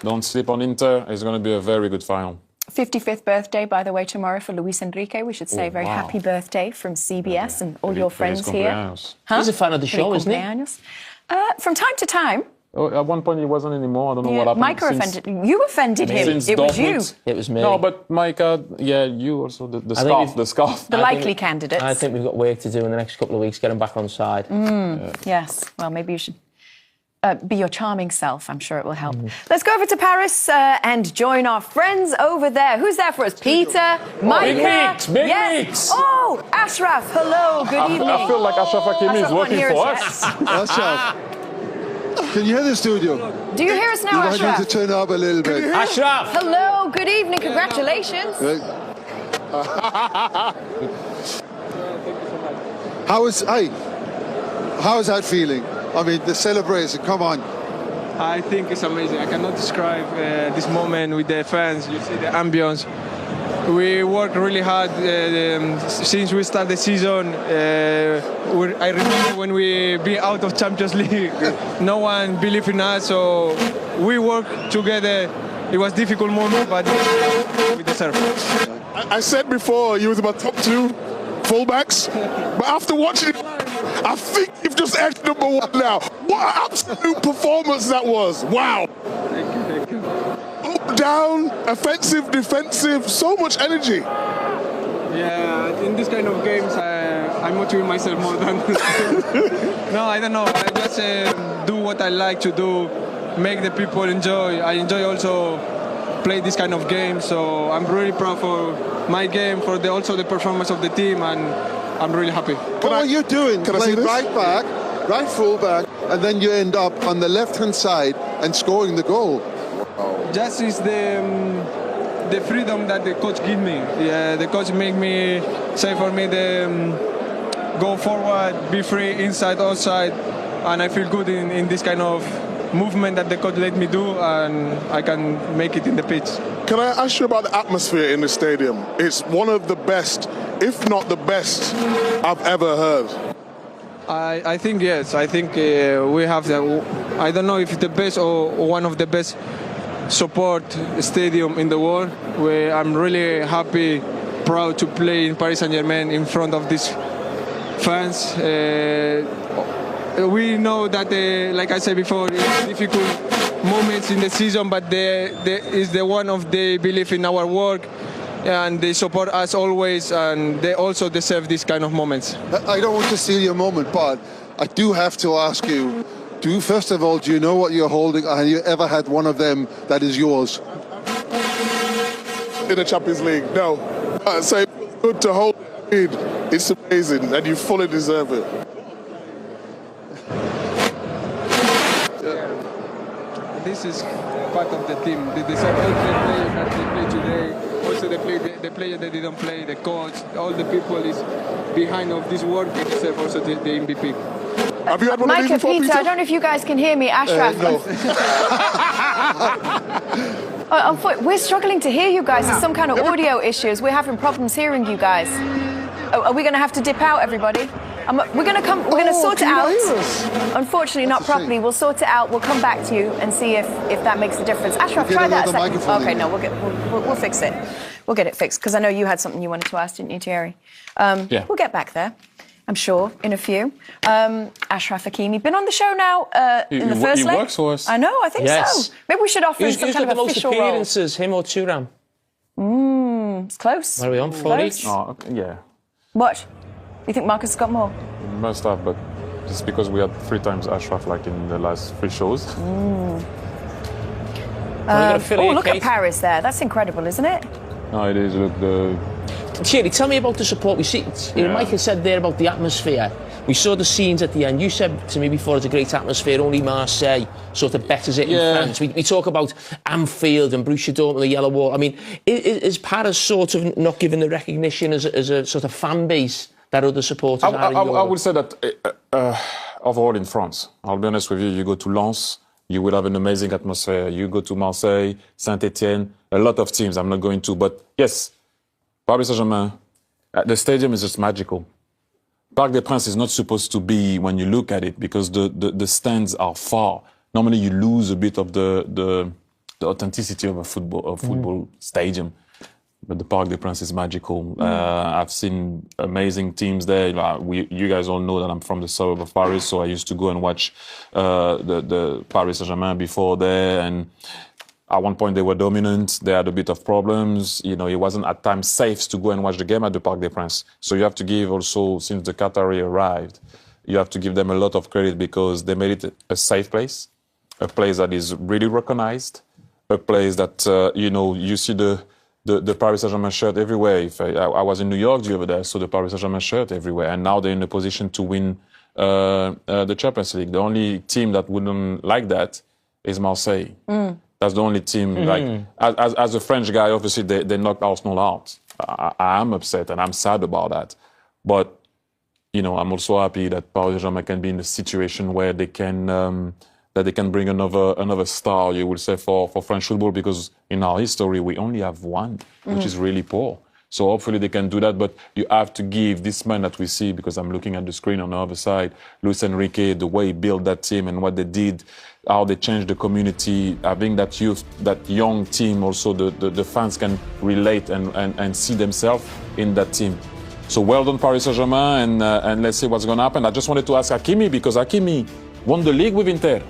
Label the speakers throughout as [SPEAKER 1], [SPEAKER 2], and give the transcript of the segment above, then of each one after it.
[SPEAKER 1] Don't sleep on Inter. It's going to be a very good final.
[SPEAKER 2] 55th birthday, by the way, tomorrow for Luis Enrique. We should say very happy birthday from CBS and all your friends here.
[SPEAKER 3] Huh? He's a fan of the show, isn't he?
[SPEAKER 2] From time to time.
[SPEAKER 1] Oh, at one point he wasn't anymore. I don't know what happened.
[SPEAKER 2] Micah offended you. Offended him. It was you.
[SPEAKER 3] It was me.
[SPEAKER 1] No, but Micah, you also. The scarf.
[SPEAKER 2] The likely candidates.
[SPEAKER 3] I think we've got work to do in the next couple of weeks. Get him back on side.
[SPEAKER 2] Yes. Well, maybe you should be your charming self. I'm sure it will help. Let's go over to Paris and join our friends over there. Who's there for us? Peter, Micah.
[SPEAKER 1] Big Meeks.
[SPEAKER 2] Oh, Achraf. Hello. Good evening.
[SPEAKER 1] I feel like Achraf Hakimi is working for us.
[SPEAKER 4] Achraf. Can you hear the studio?
[SPEAKER 2] Do you hear us now,
[SPEAKER 4] Achraf? You might need to turn up a little bit.
[SPEAKER 3] Achraf!
[SPEAKER 2] Hello, good evening, congratulations.
[SPEAKER 4] How is that feeling? I mean, the celebration, come on.
[SPEAKER 5] I think it's amazing. I cannot describe this moment with the fans. You see the ambience. We work really hard since we started the season. I remember when we be out of Champions League, no one believed in us, so we worked together. It was a difficult moment, but we deserve it.
[SPEAKER 6] I said before you was about top 2 fullbacks, but after watching it, I think you've just edged #1 now. What an absolute performance that was! Wow.
[SPEAKER 5] Thank you.
[SPEAKER 6] Up, down, offensive, defensive, so much energy.
[SPEAKER 5] Yeah, in this kind of games, I motivate myself more than. No, I don't know. I just do what I like to do, make the people enjoy. I enjoy also play this kind of game, so I'm really proud for my game, for also the performance of the team, and I'm really happy.
[SPEAKER 4] What are you doing? Playing right back, right full back, and then you end up on the left-hand side and scoring the goal.
[SPEAKER 5] Just is the freedom that the coach give me. Yeah, the coach make me say for me the go forward, be free, inside, outside, and I feel good in this kind of movement that the coach let me do, and I can make it in the pitch.
[SPEAKER 6] Can I ask you about the atmosphere in the stadium? It's one of the best, if not the best, I've ever heard.
[SPEAKER 5] I think yes. I think we have I don't know if it's the best or one of the best support stadium in the world. Where I'm really happy, proud to play in Paris Saint-Germain in front of these fans. We know that, like I said before, it's difficult moments in the season, but there is the one of they believe in our work, and they support us always, and they also deserve these kind of moments.
[SPEAKER 4] I don't want to steal your moment, but I do have to ask you, first of all, do you know what you're holding? Have you ever had one of them that is yours?
[SPEAKER 6] In the Champions League, no. So it's good to hold it. It's amazing, and you fully deserve it.
[SPEAKER 5] This is part of the team. They deserve all the players that they play today. Also the player that didn't play, the coach, all the people is behind of this work. They deserve also the MVP.
[SPEAKER 6] Have you had one
[SPEAKER 2] Micah,
[SPEAKER 6] of these before,
[SPEAKER 2] Peter, I don't know if you guys can hear me. Achraf.
[SPEAKER 4] No.
[SPEAKER 2] We're struggling to hear you guys. There's some kind of audio issues. We're having problems hearing you guys. Are we going to have to dip out, everybody? We're going to sort it out. Unfortunately, not properly. We'll sort it out. We'll come back to you and see if that makes a difference. Achraf, try that a second. Okay, no, we'll fix it. We'll get it fixed, because I know you had something you wanted to ask, didn't you, Thierry?
[SPEAKER 1] Yeah.
[SPEAKER 2] We'll get back there, I'm sure, in a few. Achraf Hakimi, been on the show now in the first leg.
[SPEAKER 1] He works for us.
[SPEAKER 2] I know, I think so. Maybe we should offer him some kind of official role.
[SPEAKER 3] Who's got the most appearances, him or Thuram?
[SPEAKER 2] It's close.
[SPEAKER 3] What are we on, 4 each?
[SPEAKER 1] Oh, okay, yeah.
[SPEAKER 2] What? You think Marcus has got more?
[SPEAKER 1] We must have, but just because we had 3 times Achraf like in the last 3 shows.
[SPEAKER 2] Look at Paris there. That's incredible, isn't it?
[SPEAKER 1] No, it is. Look,
[SPEAKER 3] Thierry, tell me about the support. We see, Micah said there about the atmosphere. We saw the scenes at the end. You said to me before it's a great atmosphere. Only Marseille sort of betters it in France. We talk about Anfield and Borussia Dortmund, the Yellow Wall. I mean, is Paris sort of not given the recognition as a sort of fan base that other supporters are in Europe?
[SPEAKER 1] I would say that overall in France, I'll be honest with you, you go to Lens, you will have an amazing atmosphere. You go to Marseille, Saint-Etienne, a lot of teams I'm not going to. But yes, Paris Saint-Germain, the stadium is just magical. Parc des Princes is not supposed to be when you look at it, because the stands are far. Normally you lose a bit of the the authenticity of a football stadium. But the Parc des Princes is magical. I've seen amazing teams there. You guys all know that I'm from the suburb of Paris, so I used to go and watch the Paris Saint-Germain before there. And at one point they were dominant. They had a bit of problems. It wasn't at times safe to go and watch the game at the Parc des Princes. So you have to give also, since the Qatari arrived, you have to give them a lot of credit because they made it a safe place, a place that is really recognized, a place that, you see the Paris Saint-Germain shirt everywhere. If I was in New York the other day, I saw the Paris Saint-Germain shirt everywhere. And now they're in a position to win the Champions League. The only team that wouldn't like that is Marseille. That's the only team. As a French guy, obviously they knocked Arsenal out. I am upset and I'm sad about that. But I'm also happy that Paris Saint-Germain can be in a situation where they can bring another star, you will say, for French football, because in our history we only have one, which is really poor. So hopefully they can do that, but you have to give this man that we see, because I'm looking at the screen on the other side, Luis Enrique, the way he built that team and what they did, how they changed the community, having that young team also, the fans can relate and see themselves in that team. So well done Paris Saint-Germain, and let's see what's going to happen. I just wanted to ask Hakimi, because Hakimi won the league with Inter.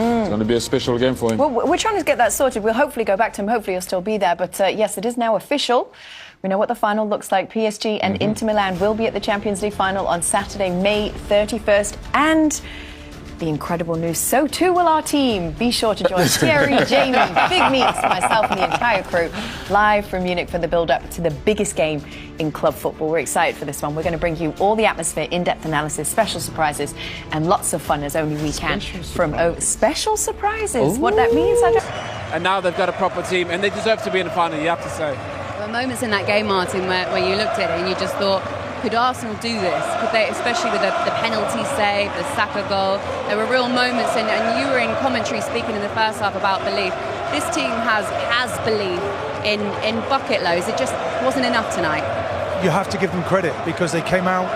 [SPEAKER 1] It's going to be a special game for him.
[SPEAKER 2] Well, we're trying to get that sorted. We'll hopefully go back to him. Hopefully he'll still be there. But yes, it is now official. We know what the final looks like. PSG and Inter Milan will be at the Champions League final on Saturday, May 31st. And the incredible news, so too will our team. Be sure to join Thierry, Jamie, Big Meats, myself and the entire crew live from Munich for the build-up to the biggest game in club football. We're excited for this one. We're going to bring you all the atmosphere, in-depth analysis, special surprises and lots of fun as only we can. Special surprises. Ooh. What that means, I don't...
[SPEAKER 7] And now they've got a proper team and they deserve to be in the final, you have to say.
[SPEAKER 8] There were moments in that game, Martin, where you looked at it and you just thought, could Arsenal do this? Could they, especially with the penalty save, the Saka goal? There were real moments, and you were in commentary speaking in the first half about belief. This team has belief in bucket loads. It just wasn't enough tonight.
[SPEAKER 9] You have to give them credit, because they came out,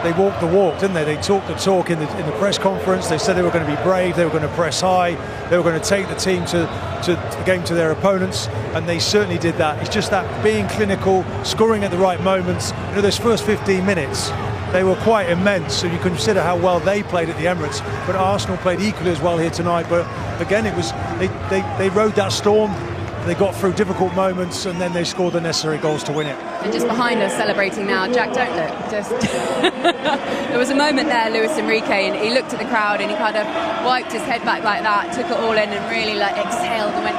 [SPEAKER 9] they walked the walk, didn't they? They talked the talk in the press conference. They said they were going to be brave, they were going to press high, they were going to take the team to the game to their opponents, and they certainly did that. It's just that being clinical, scoring at the right moments. Those first 15 minutes, they were quite immense, and you consider how well they played at the Emirates. But Arsenal played equally as well here tonight. But again, it was they rode that storm. They got through difficult moments, and then they scored the necessary goals to win it.
[SPEAKER 8] And just behind us, celebrating now, Jack, don't look. Just there was a moment there, Luis Enrique, and he looked at the crowd and he kind of wiped his head back like that, took it all in, and really exhaled and went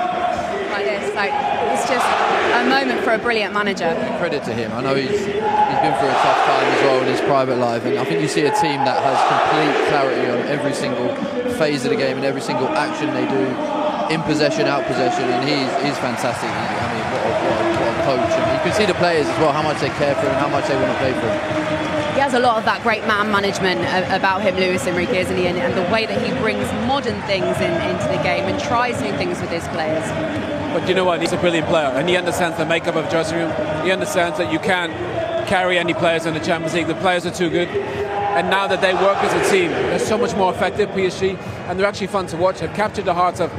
[SPEAKER 8] like this. Like, it's just a moment for a brilliant manager.
[SPEAKER 10] Credit to him. I know he's been through a tough time as well in his private life, and I think you see a team that has complete clarity on every single phase of the game and every single action they do. In possession, out possession, and he's fantastic. I mean, what a coach. And you can see the players as well, how much they care for him, how much they want to play for him.
[SPEAKER 8] He has a lot of that great man management about him, Luis Enrique, isn't he? And the way that he brings modern things into the game and tries new things with his players.
[SPEAKER 7] But you know what? He's a brilliant player, and he understands the makeup of the dressing room. He understands that you can't carry any players in the Champions League. The players are too good. And now that they work as a team, they're so much more effective, PSG, and they're actually fun to watch. They've captured the hearts of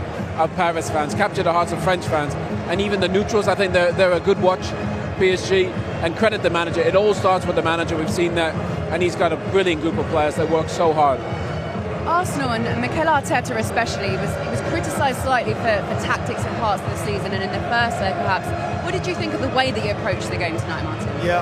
[SPEAKER 7] Paris fans, captured the hearts of French fans, and even the neutrals. I think they're a good watch, PSG, and credit the manager. It all starts with the manager. We've seen that, and he's got a brilliant group of players that work so hard.
[SPEAKER 8] Arsenal, and Mikel Arteta especially, was criticised slightly for tactics in parts of the season, and in the first leg perhaps. What did you think of the way that you approached the game tonight, Martin?
[SPEAKER 9] Yeah,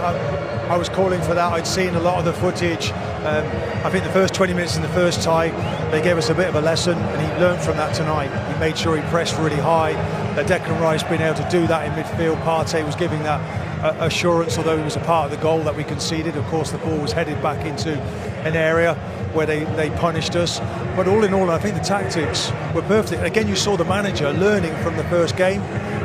[SPEAKER 9] I was calling for that. I'd seen a lot of the footage. I think the first 20 minutes in the first tie, they gave us a bit of a lesson, and he learned from that tonight. He made sure he pressed really high. Declan Rice being able to do that in midfield. Partey was giving that assurance, although he was a part of the goal that we conceded. Of course, the ball was headed back into an area where they punished us. But all in all, I think the tactics were perfect. Again, you saw the manager learning from the first game.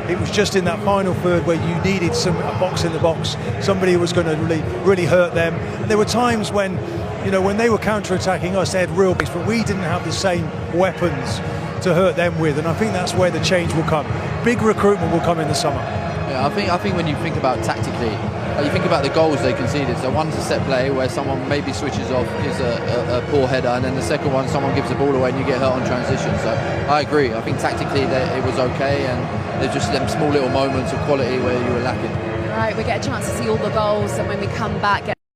[SPEAKER 9] It was just in that final third where you needed a box in the box, somebody who was going to really hurt them. And there were times when, when they were counter-attacking us, they had real pace, but we didn't have the same weapons to hurt them with, and I think that's where the change will come. Big recruitment will come in the summer.
[SPEAKER 10] Yeah, I think when you think about tactically, you think about the goals they conceded. So one's a set play where someone maybe switches off, gives a poor header, and then the second one, someone gives the ball away and you get hurt on transition. So I agree. I think tactically it was okay, and there's just them small little moments of quality where you were lacking.
[SPEAKER 8] Right, we get a chance to see all the goals, and when we come back.